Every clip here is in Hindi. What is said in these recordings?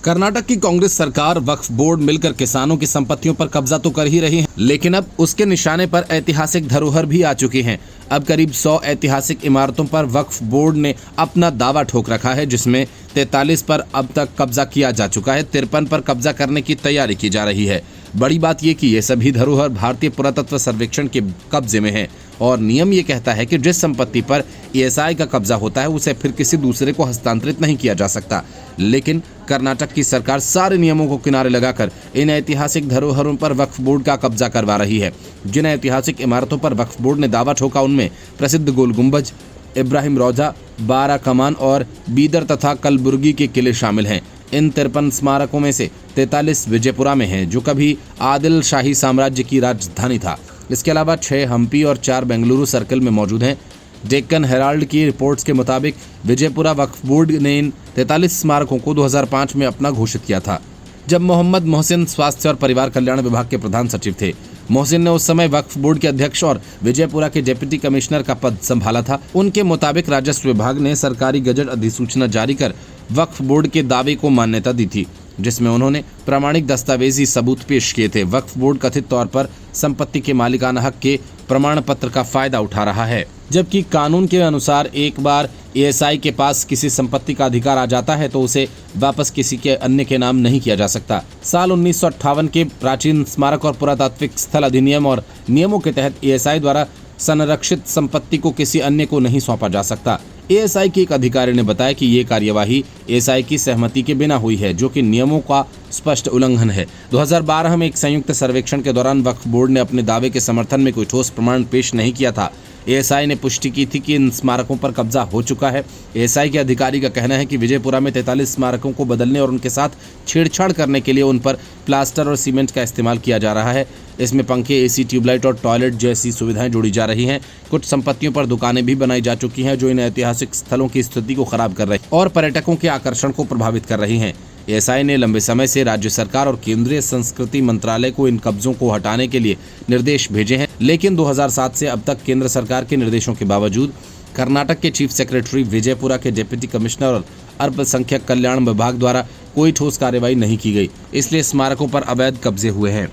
कर्नाटक की कांग्रेस सरकार वक्फ बोर्ड मिलकर किसानों की संपत्तियों पर कब्जा तो कर ही रही है, लेकिन अब उसके निशाने पर ऐतिहासिक धरोहर भी आ चुकी हैं। अब करीब 100 ऐतिहासिक इमारतों पर वक्फ बोर्ड ने अपना दावा ठोक रखा है, जिसमें 43 पर अब तक कब्जा किया जा चुका है। 53 पर कब्जा करने की तैयारी की जा रही है। बड़ी बात यह कि ये सभी धरोहर भारतीय पुरातत्व सर्वेक्षण के कब्जे में है और नियम ये कहता है कि जिस संपत्ति पर ईएसआई का कब्जा होता है उसे फिर किसी दूसरे को हस्तांतरित नहीं किया जा सकता। लेकिन कर्नाटक की सरकार सारे नियमों को किनारे लगाकर इन ऐतिहासिक धरोहरों पर वक्फ बोर्ड का कब्जा करवा रही है। जिन ऐतिहासिक इमारतों पर वक्फ बोर्ड ने दावा ठोका उनमें प्रसिद्ध गोल गुंबज, इब्राहिम रौजा, बारा कमान और बीदर तथा कलबुर्गी के किले शामिल हैं। इन 53 स्मारकों में से 43 विजयपुरा में हैं, जो कभी आदिल शाही साम्राज्य की राजधानी था। इसके अलावा 6 हम्पी और 4 बेंगलुरु सर्कल में मौजूद हैं। डेक्कन हेराल्ड की रिपोर्ट्स के मुताबिक विजयपुरा वक्फ बोर्ड ने इन 43 स्मारकों को 2005 में अपना घोषित किया था, जब मोहम्मद मोहसिन स्वास्थ्य और परिवार कल्याण विभाग के प्रधान सचिव थे। मोहसिन ने उस समय वक्फ बोर्ड के अध्यक्ष और विजयपुरा के डिप्टी कमिश्नर का पद संभाला था। उनके मुताबिक राजस्व विभाग ने सरकारी गजट अधिसूचना जारी कर वक्फ बोर्ड के दावे को मान्यता दी थी, जिसमें उन्होंने प्रामाणिक दस्तावेजी सबूत पेश किए थे। वक्फ बोर्ड कथित तौर पर संपत्ति के मालिकाना हक के प्रमाण पत्र का फायदा उठा रहा है, जबकि कानून के अनुसार एक बार ईएसआई के पास किसी संपत्ति का अधिकार आ जाता है तो उसे वापस किसी के अन्य के नाम नहीं किया जा सकता। साल 1958 के प्राचीन स्मारक और पुरातात्विक स्थल अधिनियम और नियमों के तहत ईएसआई द्वारा संरक्षित संपत्ति को किसी अन्य को नहीं सौंपा जा सकता। एएसआई के एक अधिकारी ने बताया कि ये कार्यवाही एएसआई की सहमति के बिना हुई है, जो कि नियमों का स्पष्ट उल्लंघन है। 2012 में एक संयुक्त सर्वेक्षण के दौरान वक्फ बोर्ड ने अपने दावे के समर्थन में कोई ठोस प्रमाण पेश नहीं किया था। एएसआई ने पुष्टि की थी कि इन स्मारकों पर कब्जा हो चुका है। एएसआई के अधिकारी का कहना है कि विजयपुरा में 43 स्मारकों को बदलने और उनके साथ छेड़छाड़ करने के लिए उन पर प्लास्टर और सीमेंट का इस्तेमाल किया जा रहा है। इसमें पंखे, एसी, ट्यूबलाइट और टॉयलेट जैसी सुविधाएं जोड़ी जा रही हैं। कुछ संपत्तियों पर दुकानें भी बनाई जा चुकी हैं, जो इन ऐतिहासिक स्थलों की स्थिति को खराब कर रही और पर्यटकों के आकर्षण को प्रभावित कर रही हैं। एएसआई ने लंबे समय से राज्य सरकार और केंद्रीय संस्कृति मंत्रालय को इन कब्जों को हटाने के लिए निर्देश भेजे हैं, लेकिन 2007 से अब तक केंद्र सरकार के निर्देशों के बावजूद कर्नाटक के चीफ सेक्रेटरी, विजयपुरा के डिप्टी कमिश्नर और अल्पसंख्यक कल्याण विभाग द्वारा कोई ठोस कार्रवाई नहीं की गई। इसलिए स्मारकों पर अवैध कब्जे हुए हैं।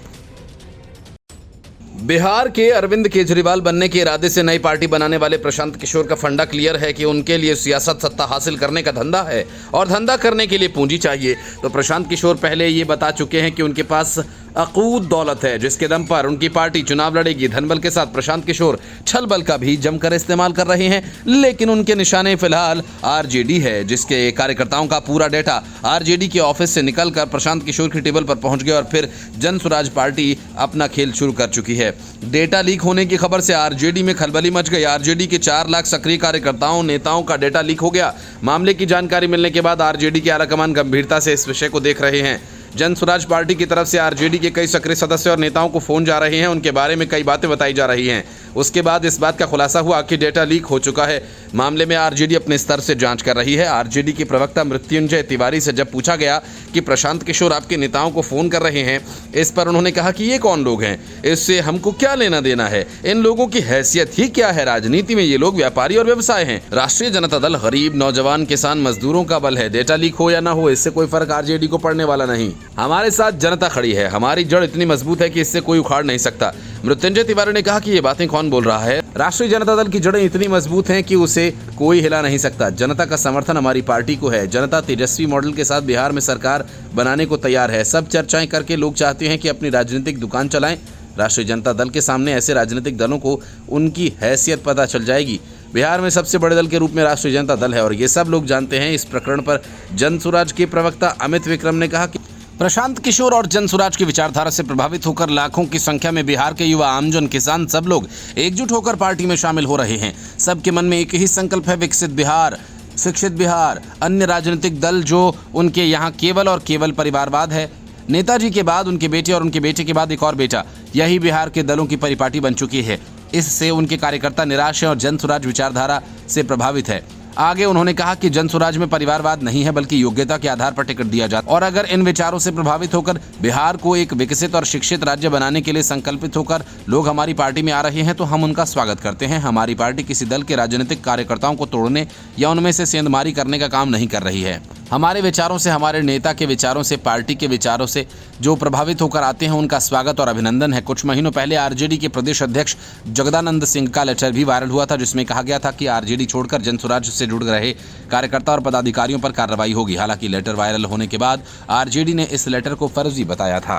बिहार के अरविंद केजरीवाल बनने के इरादे से नई पार्टी बनाने वाले प्रशांत किशोर का फंडा क्लियर है कि उनके लिए सियासत सत्ता हासिल करने का धंधा है और धंधा करने के लिए पूंजी चाहिए। तो प्रशांत किशोर पहले ये बता चुके हैं कि उनके पास अकूत दौलत है, जिसके दम पर उनकी पार्टी चुनाव लड़ेगी। धनबल के साथ प्रशांत किशोर छल बल का भी जमकर इस्तेमाल कर रहे हैं, लेकिन उनके निशाने फिलहाल आरजेडी है, जिसके कार्यकर्ताओं का पूरा डेटा आरजेडी के ऑफिस से निकलकर प्रशांत किशोर की टेबल पर पहुंच गया और फिर जन स्वराज पार्टी अपना खेल शुरू कर चुकी है। डेटा लीक होने की खबर से आरजेडी में खलबली मच गई। आरजेडी के 4 लाख सक्रिय कार्यकर्ताओं, नेताओं का डेटा लीक हो गया। मामले की जानकारी मिलने के बाद आरजेडी के आलाकमान गंभीरता से इस विषय को देख रहे हैं। जन स्वराज पार्टी की तरफ से आरजेडी के कई सक्रिय सदस्य और नेताओं को फोन जा रहे हैं, उनके बारे में कई बातें बताई जा रही हैं। उसके बाद इस बात का खुलासा हुआ कि डेटा लीक हो चुका है। मामले में आरजेडी अपने स्तर से जांच कर रही है। आरजेडी के प्रवक्ता मृत्युंजय तिवारी से जब पूछा गया कि प्रशांत किशोर आपके नेताओं को फोन कर रहे हैं, इस पर उन्होंने कहा कि ये कौन लोग हैं, इससे हमको क्या लेना देना है, इन लोगों की हैसियत ही क्या है, राजनीति में ये लोग व्यापारी और व्यवसाय हैं। राष्ट्रीय जनता दल गरीब, नौजवान, किसान, मजदूरों का बल है। डेटा लीक हो या ना हो, इससे कोई फर्क आरजेडी को पड़ने वाला नहीं। हमारे साथ जनता खड़ी है, हमारी जड़ इतनी मजबूत है कि इससे कोई उखाड़ नहीं सकता। मृत्युंजय तिवारी ने कहा कि ये बातें कौन बोल रहा है। राष्ट्रीय जनता दल की जड़ें इतनी मजबूत हैं कि उसे कोई हिला नहीं सकता। जनता का समर्थन हमारी पार्टी को है। जनता तेजस्वी मॉडल के साथ बिहार में सरकार बनाने को तैयार है। सब चर्चाएं करके लोग चाहते हैं कि अपनी राजनीतिक दुकान चलाएं। राष्ट्रीय जनता दल के सामने ऐसे राजनीतिक दलों को उनकी हैसियत पता चल जाएगी। बिहार में सबसे बड़े दल के रूप में राष्ट्रीय जनता दल है और ये सब लोग जानते हैं। इस प्रकरण पर जन स्वराज के प्रवक्ता अमित विक्रम ने कहा कि प्रशांत किशोर और जन स्वराज की विचारधारा से प्रभावित होकर लाखों की संख्या में बिहार के युवा, आमजन, किसान सब लोग एकजुट होकर पार्टी में शामिल हो रहे हैं। सबके मन में एक ही संकल्प है, विकसित बिहार, शिक्षित बिहार। अन्य राजनीतिक दल जो उनके यहाँ केवल और केवल परिवारवाद है। नेताजी के बाद उनके बेटे और उनके बेटे के बाद एक और बेटा, यही बिहार के दलों की परिपाटी बन चुकी है। इससे उनके कार्यकर्ता निराश हैं और जन स्वराज विचारधारा से प्रभावित है। आगे उन्होंने कहा कि जन स्वराज में परिवारवाद नहीं है, बल्कि योग्यता के आधार पर टिकट दिया जाता है और अगर इन विचारों से प्रभावित होकर बिहार को एक विकसित और शिक्षित राज्य बनाने के लिए संकल्पित होकर लोग हमारी पार्टी में आ रहे हैं तो हम उनका स्वागत करते हैं। हमारी पार्टी किसी दल के राजनीतिक कार्यकर्ताओं को तोड़ने या उनमें से सेंधमारी करने का काम नहीं कर रही है। हमारे विचारों से, हमारे नेता के विचारों से, पार्टी के विचारों से जो प्रभावित होकर आते हैं उनका स्वागत और अभिनंदन है। कुछ महीनों पहले आरजेडी के प्रदेश अध्यक्ष जगदानंद सिंह का लेटर भी वायरल हुआ था, जिसमें कहा गया था कि आरजेडी छोड़कर जनसुराज से जुड़ रहे कार्यकर्ता और पदाधिकारियों पर कार्रवाई होगी। हालांकि लेटर वायरल होने के बाद आरजेडी ने इस लेटर को फर्जी बताया था।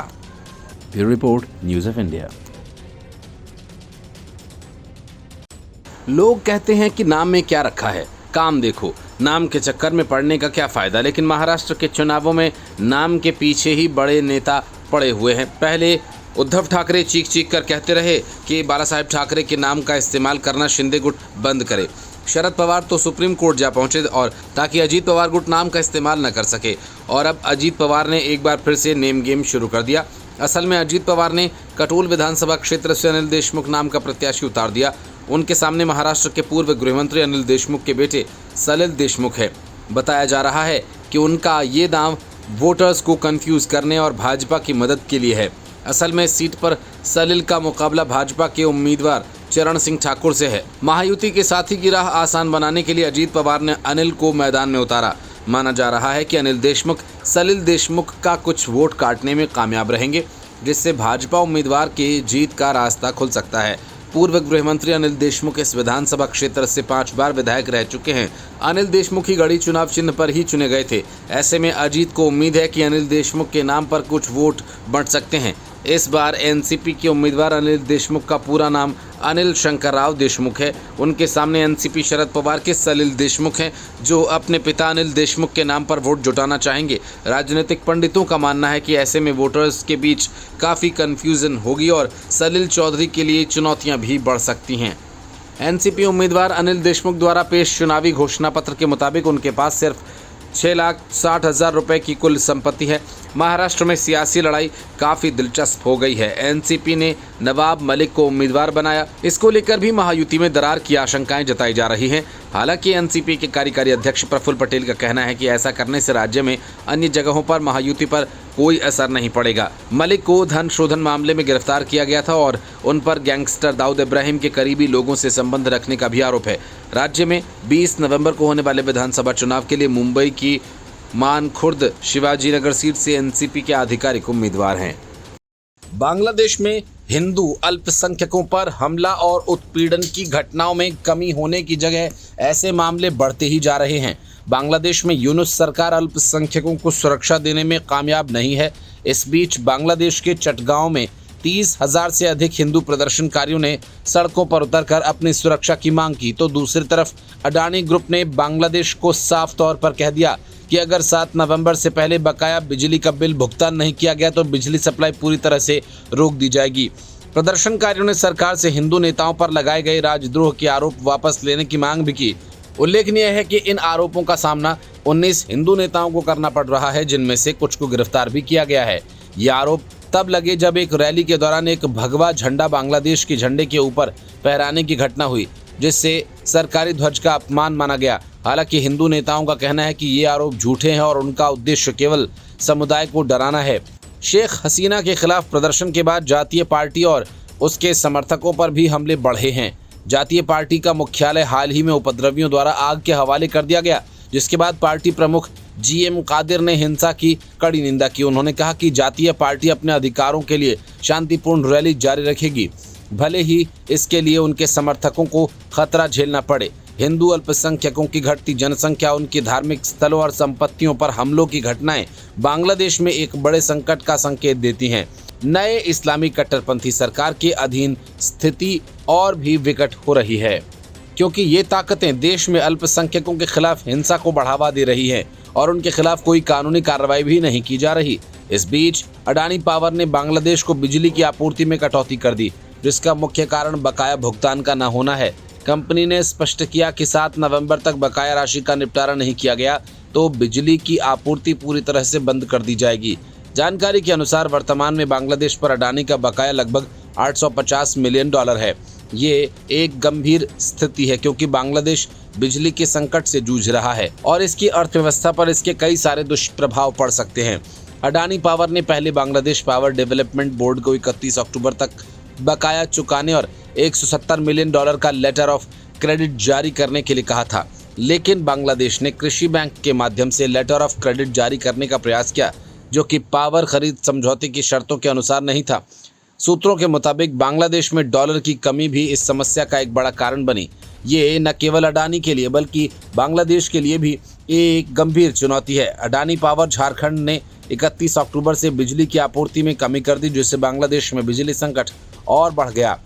Bureau report, news of India. लोग कहते हैं कि नाम में क्या रखा है, काम देखो, नाम के चक्कर में पड़ने का क्या फायदा। लेकिन महाराष्ट्र के चुनावों में नाम के पीछे ही बड़े नेता पड़े हुए हैं। पहले उद्धव ठाकरे चीख चीख कर कहते रहे कि बाला साहेब ठाकरे के नाम का इस्तेमाल करना शिंदे गुट बंद करे। शरद पवार तो सुप्रीम कोर्ट जा पहुंचे और ताकि अजीत पवार गुट नाम का इस्तेमाल न कर सके। और अब अजीत पवार ने एक बार फिर से नेम गेम शुरू कर दिया। असल में अजीत पवार ने कटोल विधानसभा क्षेत्र से अनिल देशमुख नाम का प्रत्याशी उतार दिया। उनके सामने महाराष्ट्र के पूर्व गृहमंत्री अनिल देशमुख के बेटे सलिल देशमुख है। बताया जा रहा है कि उनका ये नाम वोटर्स को कंफ्यूज करने और भाजपा की मदद के लिए है। असल में सीट पर सलिल का मुकाबला भाजपा के उम्मीदवार चरण सिंह ठाकुर से है। महायुति के साथी की राह आसान बनाने के लिए अजीत पवार ने अनिल को मैदान में उतारा। माना जा रहा है कि अनिल देशमुख सलिल देशमुख का कुछ वोट काटने में कामयाब रहेंगे, जिससे भाजपा उम्मीदवार के जीत का रास्ता खुल सकता है। पूर्व गृहमंत्री अनिल देशमुख इस विधानसभा क्षेत्र से 5 बार विधायक रह चुके हैं। अनिल देशमुख ही गढ़ी चुनाव चिन्ह पर ही चुने गए थे। ऐसे में अजीत को उम्मीद है कि अनिल देशमुख के नाम पर कुछ वोट बंट सकते हैं। इस बार एनसीपी के उम्मीदवार अनिल देशमुख का पूरा नाम अनिल शंकरराव देशमुख है। उनके सामने एनसीपी शरद पवार के सलिल देशमुख हैं, जो अपने पिता अनिल देशमुख के नाम पर वोट जुटाना चाहेंगे। राजनीतिक पंडितों का मानना है कि ऐसे में वोटर्स के बीच काफ़ी कन्फ्यूजन होगी और सलिल चौधरी के लिए चुनौतियां भी बढ़ सकती हैं। एनसीपी उम्मीदवार अनिल देशमुख द्वारा पेश चुनावी घोषणा पत्र के मुताबिक उनके पास सिर्फ 6,60,000 रुपए की कुल संपत्ति है। महाराष्ट्र में सियासी लड़ाई काफ़ी दिलचस्प हो गई है। एनसीपी ने नवाब मलिक को उम्मीदवार बनाया। इसको लेकर भी महायुति में दरार की आशंकाएं जताई जा रही हैं। हालांकि एनसीपी के कार्यकारी अध्यक्ष प्रफुल्ल पटेल का कहना है कि ऐसा करने से राज्य में अन्य जगहों पर महायुति पर कोई असर नहीं पड़ेगा। मलिक को धन शोधन मामले में गिरफ्तार किया गया था और उन पर गैंगस्टर दाऊद इब्राहिम के करीबी लोगों से संबंध रखने का भी आरोप है। राज्य में 20 नवंबर को होने वाले विधानसभा चुनाव के लिए मुंबई की मानखुर्द शिवाजीनगर सीट से एनसीपी के आधिकारिक उम्मीदवार हैं। बांग्लादेश में हिंदू अल्पसंख्यकों पर हमला और उत्पीड़न की घटनाओं में कमी होने की जगह ऐसे मामले बढ़ते ही जा रहे हैं। बांग्लादेश में यूनुस सरकार अल्पसंख्यकों को सुरक्षा देने में कामयाब नहीं है। इस बीच बांग्लादेश के चटगांव में 30,000 से अधिक हिंदू प्रदर्शनकारियों ने सड़कों पर उतरकर अपनी सुरक्षा की मांग की, तो दूसरी तरफ अडानी ग्रुप ने बांग्लादेश को साफ तौर पर कह दिया कि अगर 7 नवंबर से पहले बकाया बिजली का बिल भुगतान नहीं किया गया तो बिजली सप्लाई पूरी तरह से रोक दी जाएगी। प्रदर्शनकारियों ने सरकार से हिंदू नेताओं पर लगाए गए राजद्रोह के आरोप वापस लेने की मांग भी की। उल्लेखनीय है कि इन आरोपों का सामना 19 हिंदू नेताओं को करना पड़ रहा है, जिनमें से कुछ को गिरफ्तार भी किया गया है। ये आरोप तब लगे जब एक रैली के दौरान एक भगवा झंडा बांग्लादेश के झंडे के ऊपर फहराने की घटना हुई, जिससे सरकारी ध्वज का अपमान माना गया। हालांकि हिंदू नेताओं का कहना है कि ये आरोप झूठे हैं और उनका उद्देश्य केवल समुदाय को डराना है। शेख हसीना के खिलाफ प्रदर्शन के बाद जातीय पार्टी और उसके समर्थकों पर भी हमले बढ़े हैं। जातीय पार्टी का मुख्यालय हाल ही में उपद्रवियों द्वारा आग के हवाले कर दिया गया, जिसके बाद पार्टी प्रमुख GM कादिर ने हिंसा की कड़ी निंदा की। उन्होंने कहा कि जातीय पार्टी अपने अधिकारों के लिए शांतिपूर्ण रैली जारी रखेगी, भले ही इसके लिए उनके समर्थकों को खतरा झेलना पड़े। हिंदू अल्पसंख्यकों की घटती जनसंख्या, उनकी धार्मिक स्थलों और संपत्तियों पर हमलों की घटनाएं बांग्लादेश में एक बड़े संकट का संकेत देती हैं। नए इस्लामी कट्टरपंथी सरकार के अधीन स्थिति और भी विकट हो रही है, क्योंकि ये ताकतें देश में अल्पसंख्यकों के खिलाफ हिंसा को बढ़ावा दे रही हैं और उनके खिलाफ कोई कानूनी कार्रवाई भी नहीं की जा रही। इस बीच अडानी पावर ने बांग्लादेश को बिजली की आपूर्ति में कटौती कर दी, जिसका मुख्य कारण बकाया भुगतान का न होना है। कंपनी ने स्पष्ट किया कि 7 नवंबर तक बकाया राशि का निपटारा नहीं किया गया तो बिजली की आपूर्ति पूरी तरह से बंद कर दी जाएगी। जानकारी के अनुसार वर्तमान में बांग्लादेश पर अडानी का बकाया लगभग $850 मिलियन है। ये एक गंभीर स्थिति है, क्योंकि बांग्लादेश बिजली के संकट से जूझ रहा है और इसकी अर्थव्यवस्था पर इसके कई सारे दुष्प्रभाव पड़ सकते हैं। अडानी पावर ने पहले बांग्लादेश पावर डेवलपमेंट बोर्ड को 31 अक्टूबर तक बकाया चुकाने और $170 मिलियन का लेटर ऑफ क्रेडिट जारी करने के लिए कहा था। लेकिन बांग्लादेश ने कृषि बैंक के माध्यम से लेटर ऑफ क्रेडिट जारी करने का प्रयास किया, जो कि पावर खरीद समझौते की शर्तों के अनुसार नहीं था। सूत्रों के मुताबिक बांग्लादेश में डॉलर की कमी भी इस समस्या का एक बड़ा कारण बनी। ये न केवल अडानी के लिए बल्कि बांग्लादेश के लिए भी एक गंभीर चुनौती है। अडानी पावर झारखंड ने 31 अक्टूबर से बिजली की आपूर्ति में कमी कर दी, जिससे बांग्लादेश में बिजली संकट और बढ़ गया।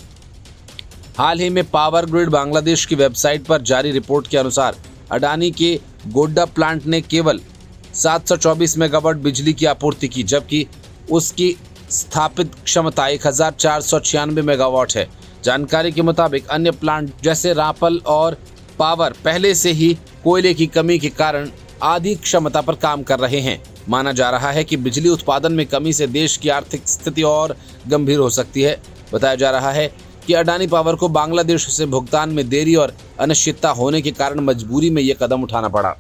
हाल ही में पावर ग्रिड बांग्लादेश की वेबसाइट पर जारी रिपोर्ट के अनुसार अडानी के गोड्डा प्लांट ने केवल 724 मेगावाट बिजली की आपूर्ति की, जबकि उसकी स्थापित क्षमता 1496 मेगावाट है। जानकारी के मुताबिक अन्य प्लांट जैसे रापल और पावर पहले से ही कोयले की कमी के कारण आधी क्षमता पर काम कर रहे हैं। माना जा रहा है कि बिजली उत्पादन में कमी से देश की आर्थिक स्थिति और गंभीर हो सकती है। बताया जा रहा है कि अडानी पावर को बांग्लादेश से भुगतान में देरी और अनिश्चितता होने के कारण मजबूरी में यह कदम उठाना पड़ा।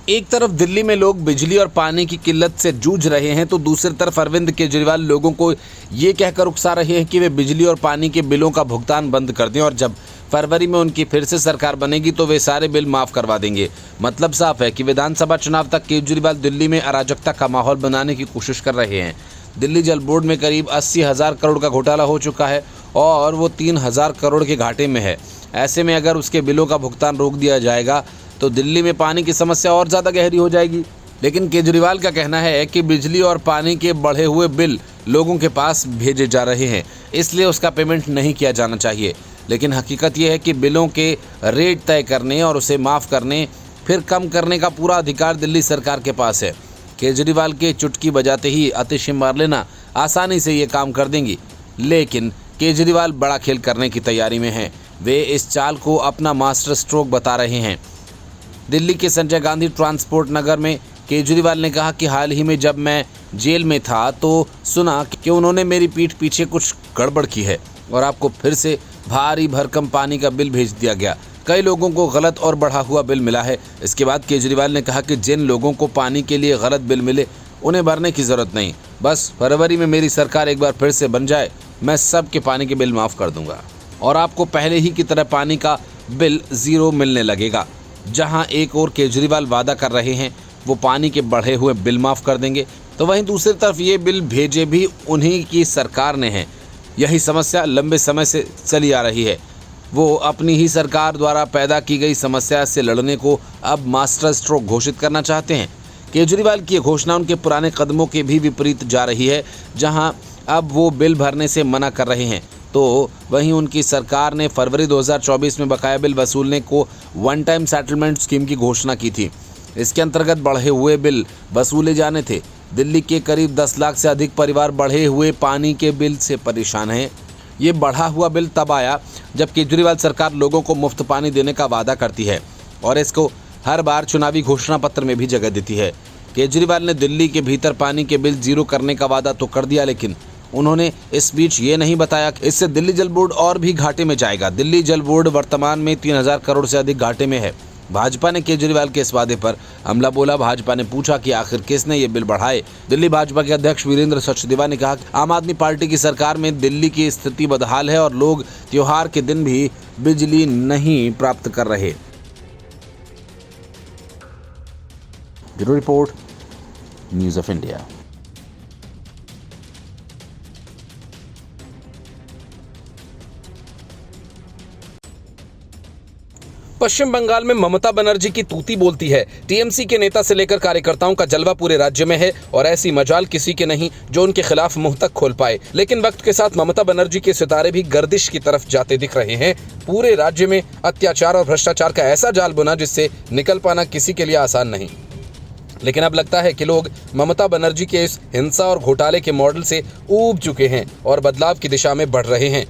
एक तरफ दिल्ली में लोग बिजली और पानी की किल्लत से जूझ रहे हैं, तो दूसरी तरफ अरविंद केजरीवाल लोगों को ये कहकर उकसा रहे हैं कि वे बिजली और पानी के बिलों का भुगतान बंद कर दें और जब फरवरी में उनकी फिर से सरकार बनेगी तो वे सारे बिल माफ़ करवा देंगे। मतलब साफ है कि विधानसभा चुनाव तक केजरीवाल दिल्ली में अराजकता का माहौल बनाने की कोशिश कर रहे हैं। दिल्ली जल बोर्ड में करीब 80,000 करोड़ का घोटाला हो चुका है और वो 3,000 करोड़ के घाटे में है। ऐसे में अगर उसके बिलों का भुगतान रोक दिया जाएगा तो दिल्ली में पानी की समस्या और ज़्यादा गहरी हो जाएगी। लेकिन केजरीवाल का कहना है कि बिजली और पानी के बढ़े हुए बिल लोगों के पास भेजे जा रहे हैं, इसलिए उसका पेमेंट नहीं किया जाना चाहिए। लेकिन हकीकत यह है कि बिलों के रेट तय करने और उसे माफ़ करने फिर कम करने का पूरा अधिकार दिल्ली सरकार के पास है। केजरीवाल के चुटकी बजाते ही आतिशी मार्लेना आसानी से ये काम कर देंगी, लेकिन केजरीवाल बड़ा खेल करने की तैयारी में हैं। वे इस चाल को अपना मास्टर स्ट्रोक बता रहे हैं। दिल्ली के संजय गांधी ट्रांसपोर्ट नगर में केजरीवाल ने कहा कि हाल ही में जब मैं जेल में था तो सुना कि उन्होंने मेरी पीठ पीछे कुछ गड़बड़ की है और आपको फिर से भारी भरकम पानी का बिल भेज दिया गया। कई लोगों को गलत और बढ़ा हुआ बिल मिला है। इसके बाद केजरीवाल ने कहा कि जिन लोगों को पानी के लिए गलत बिल मिले उन्हें भरने की ज़रूरत नहीं, बस फरवरी में मेरी सरकार एक बार फिर से बन जाए, मैं सबके पानी के बिल माफ़ कर दूंगा और आपको पहले ही की तरह पानी का बिल ज़ीरो मिलने लगेगा। जहां एक और केजरीवाल वादा कर रहे हैं वो पानी के बढ़े हुए बिल माफ़ कर देंगे, तो वहीं दूसरी तरफ ये बिल भेजे भी उन्हीं की सरकार ने हैं। यही समस्या लंबे समय से चली आ रही है। वो अपनी ही सरकार द्वारा पैदा की गई समस्या से लड़ने को अब मास्टर स्ट्रोक घोषित करना चाहते हैं। केजरीवाल की घोषणा उनके पुराने कदमों के भी विपरीत जा रही है। जहां अब वो बिल भरने से मना कर रहे हैं, तो वहीं उनकी सरकार ने फरवरी 2024 में बकाया बिल वसूलने को वन टाइम सेटलमेंट स्कीम की घोषणा की थी। इसके अंतर्गत बढ़े हुए बिल वसूले जाने थे। दिल्ली के करीब 10 लाख से अधिक परिवार बढ़े हुए पानी के बिल से परेशान हैं। ये बढ़ा हुआ बिल तब आया जब केजरीवाल सरकार लोगों को मुफ्त पानी देने का वादा करती है और इसको हर बार चुनावी घोषणा पत्र में भी जगह देती है। केजरीवाल ने दिल्ली के भीतर पानी के बिल जीरो करने का वादा तो कर दिया, लेकिन उन्होंने इस बीच ये नहीं बताया कि इससे दिल्ली जल बोर्ड और भी घाटे में जाएगा। दिल्ली जल बोर्ड वर्तमान में 3,000 करोड़ से अधिक घाटे में है। भाजपा ने केजरीवाल के इस वादे पर हमला बोला। भाजपा ने पूछा कि आखिर किसने ये बिल बढ़ाए। दिल्ली भाजपा के अध्यक्ष वीरेंद्र सचदेवा ने कहा कि आम आदमी पार्टी की सरकार में दिल्ली की स्थिति बदहाल है और लोग त्योहार के दिन भी बिजली नहीं प्राप्त कर रहे। Bureau report, news of India. Paschim Bangal में ममता बनर्जी की तूती बोलती है। टीएमसी के नेता से लेकर कार्यकर्ताओं का जलवा पूरे राज्य में है और ऐसी मजाल किसी के नहीं जो उनके खिलाफ मुंह तक खोल पाए। लेकिन वक्त के साथ ममता बनर्जी के सितारे भी गर्दिश की तरफ जाते दिख रहे हैं। पूरे राज्य में अत्याचार और भ्रष्टाचार का ऐसा जाल बुना जिससे निकल पाना किसी के लिए आसान नहीं। लेकिन अब लगता है कि लोग ममता बनर्जी के इस हिंसा और घोटाले के मॉडल से ऊब चुके हैं और बदलाव की दिशा में बढ़ रहे हैं।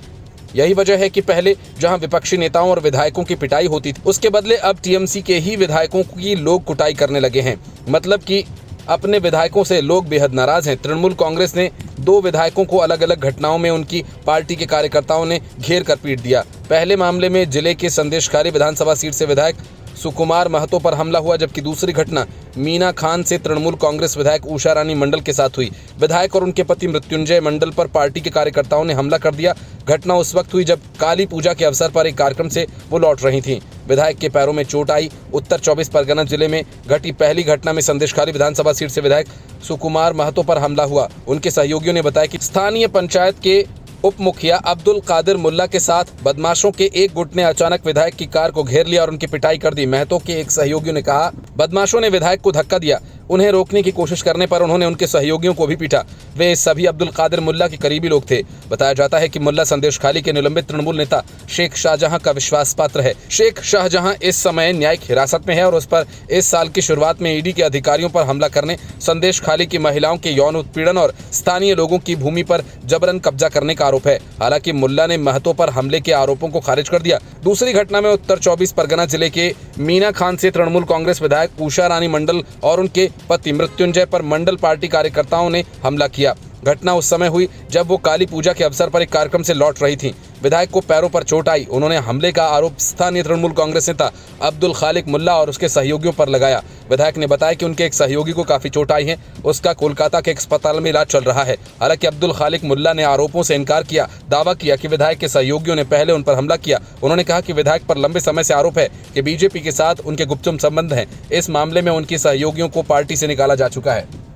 यही वजह है कि पहले जहां विपक्षी नेताओं और विधायकों की पिटाई होती थी, उसके बदले अब टीएमसी के ही विधायकों की लोग कुटाई करने लगे हैं। मतलब कि अपने विधायकों से लोग बेहद नाराज हैं। तृणमूल कांग्रेस ने 2 विधायकों को अलग अलग घटनाओं में उनकी पार्टी के कार्यकर्ताओं ने घेर कर पीट दिया। पहले मामले में जिले के संदेशखाली विधानसभा सीट से विधायक सुकुमार महतो पर हमला हुआ, जबकि दूसरी घटना मीना खान से तृणमूल कांग्रेस विधायक उषा रानी मंडल के साथ हुई। विधायक और उनके पति मृत्युंजय मंडल पर पार्टी के कार्यकर्ताओं ने हमला कर दिया। घटना उस वक्त हुई जब काली पूजा के अवसर पर एक कार्यक्रम से वो लौट रही थीं। विधायक के पैरों में चोट आई। उत्तर 24 परगना जिले में घटी पहली घटना में संदेशखाली विधानसभा सीट से विधायक सुकुमार महतो पर हमला हुआ। उनके सहयोगियों ने बताया कि स्थानीय पंचायत के उप मुखिया अब्दुल कादिर मुल्ला के साथ बदमाशों के एक गुट ने अचानक विधायक की कार को घेर लिया और उनकी पिटाई कर दी। महतो के एक सहयोगियों ने कहा, बदमाशों ने विधायक को धक्का दिया। उन्हें रोकने की कोशिश करने पर उन्होंने उनके सहयोगियों को भी पीटा। वे सभी अब्दुल कादिर मुल्ला के करीबी लोग थे। बताया जाता है कि मुल्ला संदेशखाली के निलंबित तृणमूल नेता शेख शाहजहां का विश्वास पात्र है। शेख शाहजहां इस समय न्यायिक हिरासत में है और उस पर इस साल की शुरुआत में ईडी के अधिकारियों पर हमला करने, संदेशखाली की महिलाओं के यौन उत्पीड़न और स्थानीय लोगों की भूमि पर जबरन कब्जा करने का आरोप है। हालांकि मुल्ला ने महतो पर हमले के आरोपों को खारिज कर दिया। दूसरी घटना में उत्तर 24 परगना जिले के मीना खान से तृणमूल कांग्रेस विधायक उषा रानी मंडल और उनके पति मृत्युंजय पर मंडल पार्टी कार्यकर्ताओं ने हमला किया। घटना उस समय हुई जब वो काली पूजा के अवसर पर एक कार्यक्रम से लौट रही थीं। विधायक को पैरों पर चोट आई। उन्होंने हमले का आरोप स्थानीय तृणमूल कांग्रेस नेता अब्दुल खालिक मुल्ला और उसके सहयोगियों पर लगाया। विधायक ने बताया कि उनके एक सहयोगी को काफी चोट आई है, उसका कोलकाता के एक अस्पताल में इलाज चल रहा है। हालांकि अब्दुल खालिक मुल्ला ने आरोपों से इनकार किया, दावा किया कि विधायक के सहयोगियों ने पहले उन पर हमला किया। उन्होंने कहा कि विधायक पर लंबे समय से आरोप है कि बीजेपी के साथ उनके गुपचुप संबंध हैं। इस मामले में उनके सहयोगियों को पार्टी से निकाला जा चुका है।